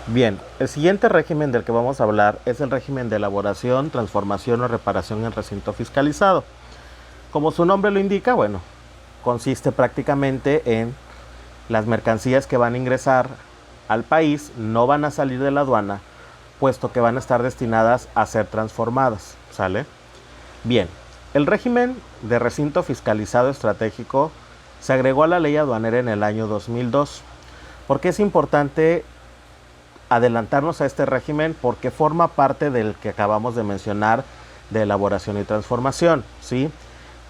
Bien, el siguiente régimen del que vamos a hablar es el régimen de elaboración, transformación o reparación en recinto fiscalizado. Como su nombre lo indica, bueno, consiste prácticamente en las mercancías que van a ingresar al país no van a salir de la aduana, puesto que van a estar destinadas a ser transformadas, ¿sale? Bien, el régimen de recinto fiscalizado estratégico se agregó a la ley aduanera en el año 2002. ¿Por qué es importante adelantarnos a este régimen? Porque forma parte del que acabamos de mencionar de elaboración y transformación, ¿sí?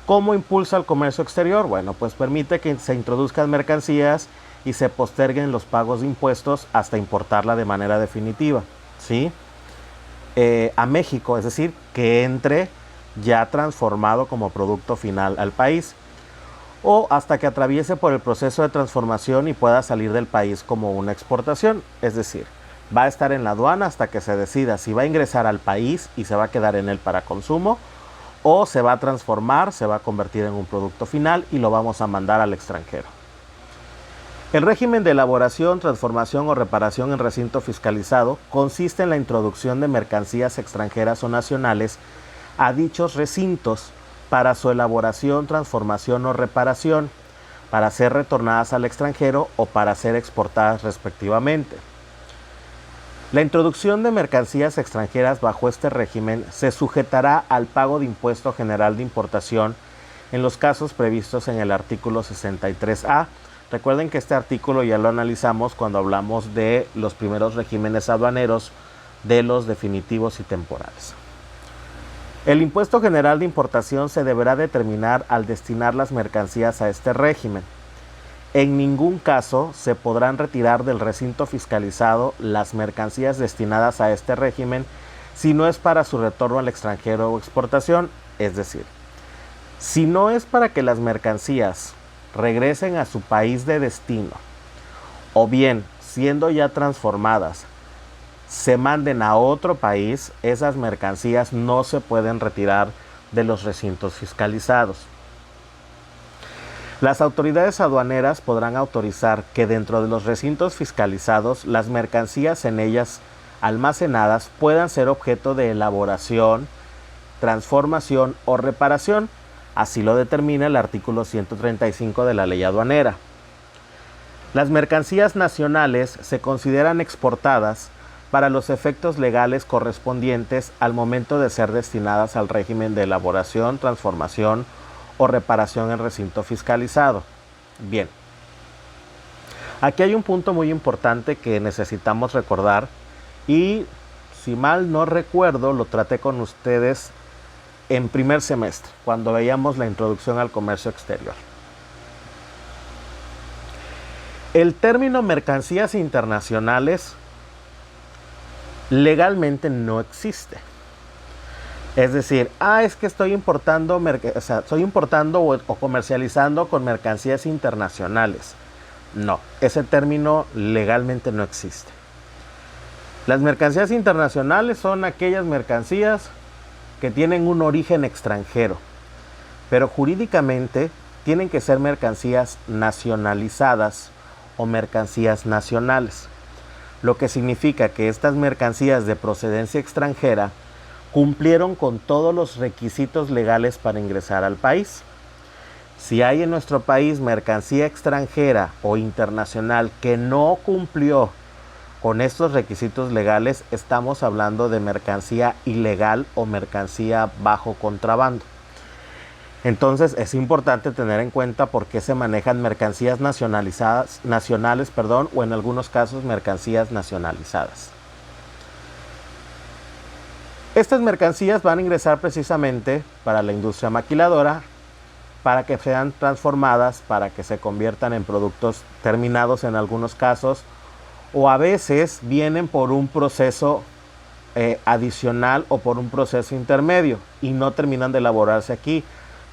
¿Cómo impulsa el comercio exterior? Bueno, pues permite que se introduzcan mercancías y se posterguen los pagos de impuestos hasta importarla de manera definitiva, ¿sí? A México, es decir, que entre ya transformado como producto final al país, o hasta que atraviese por el proceso de transformación y pueda salir del país como una exportación, es decir, va a estar en la aduana hasta que se decida si va a ingresar al país y se va a quedar en él para consumo, o se va a transformar, se va a convertir en un producto final y lo vamos a mandar al extranjero. El régimen de elaboración, transformación o reparación en recinto fiscalizado consiste en la introducción de mercancías extranjeras o nacionales a dichos recintos para su elaboración, transformación o reparación, para ser retornadas al extranjero o para ser exportadas respectivamente. La introducción de mercancías extranjeras bajo este régimen se sujetará al pago de impuesto general de importación en los casos previstos en el artículo 63A. Recuerden que este artículo ya lo analizamos cuando hablamos de los primeros regímenes aduaneros, de los definitivos y temporales. El impuesto general de importación se deberá determinar al destinar las mercancías a este régimen. En ningún caso se podrán retirar del recinto fiscalizado las mercancías destinadas a este régimen si no es para su retorno al extranjero o exportación. Es decir, si no es para que las mercancías regresen a su país de destino, o bien siendo ya transformadas se manden a otro país, esas mercancías no se pueden retirar de los recintos fiscalizados. Las autoridades aduaneras podrán autorizar que dentro de los recintos fiscalizados las mercancías en ellas almacenadas puedan ser objeto de elaboración, transformación o reparación. Así lo determina el artículo 135 de la ley aduanera. Las mercancías nacionales se consideran exportadas para los efectos legales correspondientes al momento de ser destinadas al régimen de elaboración, transformación o reparación en recinto fiscalizado. Bien, aquí hay un punto muy importante que necesitamos recordar y, si mal no recuerdo, lo traté con ustedes en primer semestre, cuando veíamos la introducción al comercio exterior. El término mercancías internacionales legalmente no existe. Es decir, es que estoy importando, estoy importando o comercializando con mercancías internacionales. No, ese término legalmente no existe. Las mercancías internacionales son aquellas mercancías que tienen un origen extranjero, pero jurídicamente tienen que ser mercancías nacionalizadas o mercancías nacionales, lo que significa que estas mercancías de procedencia extranjera cumplieron con todos los requisitos legales para ingresar al país. Si hay en nuestro país mercancía extranjera o internacional que no cumplió con estos requisitos legales, estamos hablando de mercancía ilegal o mercancía bajo contrabando. Entonces es importante tener en cuenta por qué se manejan mercancías nacionales, o en algunos casos mercancías nacionalizadas. Estas mercancías van a ingresar precisamente para la industria maquiladora, para que sean transformadas, para que se conviertan en productos terminados en algunos casos, o a veces vienen por un proceso adicional o por un proceso intermedio y no terminan de elaborarse aquí.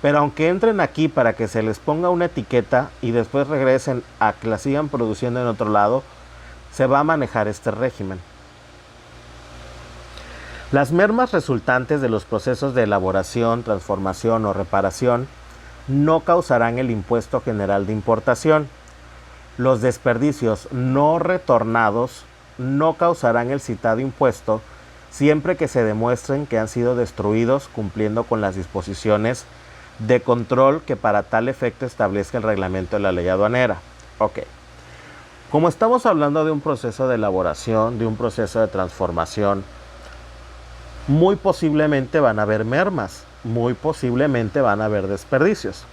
Pero aunque entren aquí para que se les ponga una etiqueta y después regresen a que la sigan produciendo en otro lado, se va a manejar este régimen. Las mermas resultantes de los procesos de elaboración, transformación o reparación no causarán el impuesto general de importación. Los desperdicios no retornados no causarán el citado impuesto siempre que se demuestren que han sido destruidos cumpliendo con las disposiciones de control que para tal efecto establezca el reglamento de la ley aduanera. Ok. Como estamos hablando de un proceso de elaboración, de un proceso de transformación, muy posiblemente van a haber mermas, muy posiblemente van a haber desperdicios.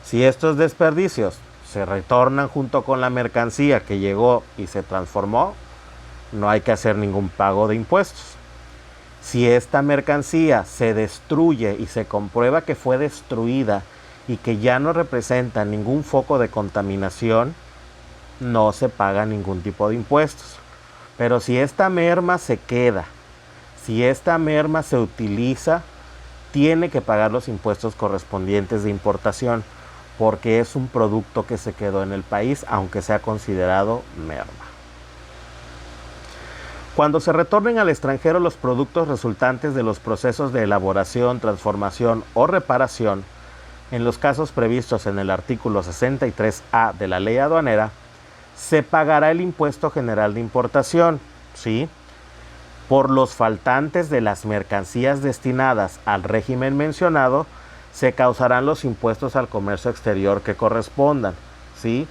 Si estos desperdicios se retornan junto con la mercancía que llegó y se transformó, no hay que hacer ningún pago de impuestos. Si esta mercancía se destruye y se comprueba que fue destruida y que ya no representa ningún foco de contaminación, no se paga ningún tipo de impuestos. Pero si esta merma se queda, si esta merma se utiliza, tiene que pagar los impuestos correspondientes de importación, porque es un producto que se quedó en el país, aunque sea considerado merma. Cuando se retornen al extranjero los productos resultantes de los procesos de elaboración, transformación o reparación, en los casos previstos en el artículo 63A de la ley aduanera, se pagará el impuesto general de importación, ¿sí?, por los faltantes de las mercancías destinadas al régimen mencionado. Se causarán los impuestos al comercio exterior que correspondan, ¿sí?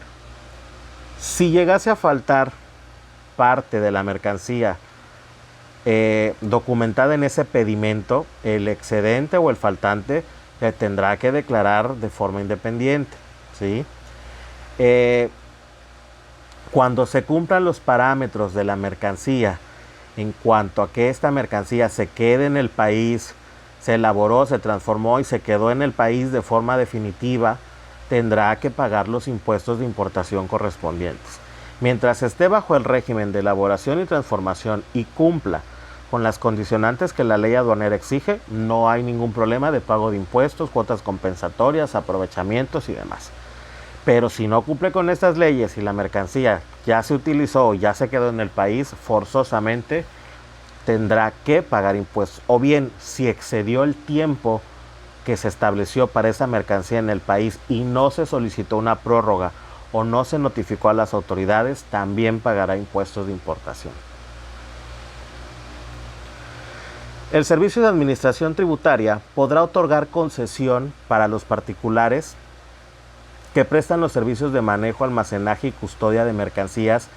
Si llegase a faltar parte de la mercancía documentada en ese pedimento, el excedente o el faltante se tendrá que declarar de forma independiente, ¿sí? Cuando se cumplan los parámetros de la mercancía en cuanto a que esta mercancía se quede en el país, se elaboró, se transformó y se quedó en el país de forma definitiva, tendrá que pagar los impuestos de importación correspondientes. Mientras esté bajo el régimen de elaboración y transformación y cumpla con las condicionantes que la ley aduanera exige, no hay ningún problema de pago de impuestos, cuotas compensatorias, aprovechamientos y demás. Pero si no cumple con estas leyes y la mercancía ya se utilizó o ya se quedó en el país, forzosamente tendrá que pagar impuestos. O bien, si excedió el tiempo que se estableció para esa mercancía en el país y no se solicitó una prórroga o no se notificó a las autoridades, también pagará impuestos de importación. El Servicio de Administración Tributaria podrá otorgar concesión para los particulares que prestan los servicios de manejo, almacenaje y custodia de mercancías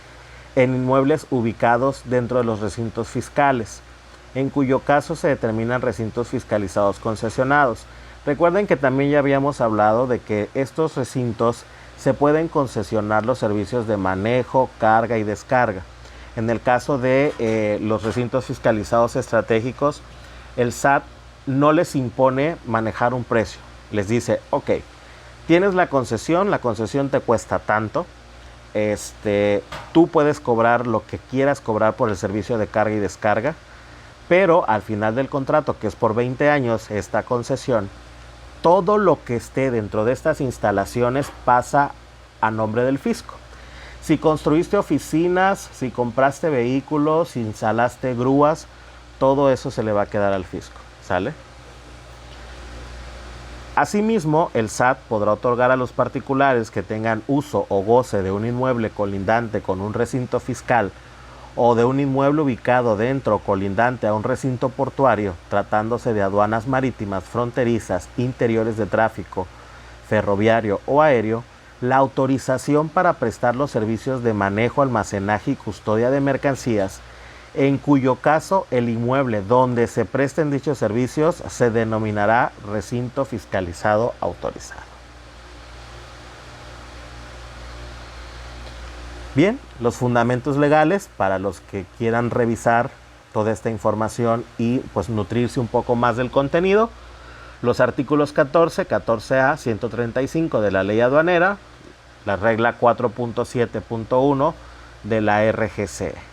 en inmuebles ubicados dentro de los recintos fiscales, en cuyo caso se determinan recintos fiscalizados concesionados. Recuerden que también ya habíamos hablado de que estos recintos se pueden concesionar los servicios de manejo, carga y descarga. En el caso de los recintos fiscalizados estratégicos, el SAT no les impone manejar un precio. Les dice, ok, tienes la concesión te cuesta tanto, tú puedes cobrar lo que quieras cobrar por el servicio de carga y descarga, pero al final del contrato, que es por 20 años esta concesión, todo lo que esté dentro de estas instalaciones pasa a nombre del fisco. Si construiste oficinas, si compraste vehículos, si instalaste grúas, todo eso se le va a quedar al fisco, ¿sale? Asimismo, el SAT podrá otorgar a los particulares que tengan uso o goce de un inmueble colindante con un recinto fiscal o de un inmueble ubicado dentro o colindante a un recinto portuario, tratándose de aduanas marítimas, fronterizas, interiores de tráfico, ferroviario o aéreo, la autorización para prestar los servicios de manejo, almacenaje y custodia de mercancías, en cuyo caso el inmueble donde se presten dichos servicios se denominará recinto fiscalizado autorizado. Bien, los fundamentos legales para los que quieran revisar toda esta información y pues nutrirse un poco más del contenido, los artículos 14, 14A, 135 de la ley aduanera, la regla 4.7.1 de la RGC.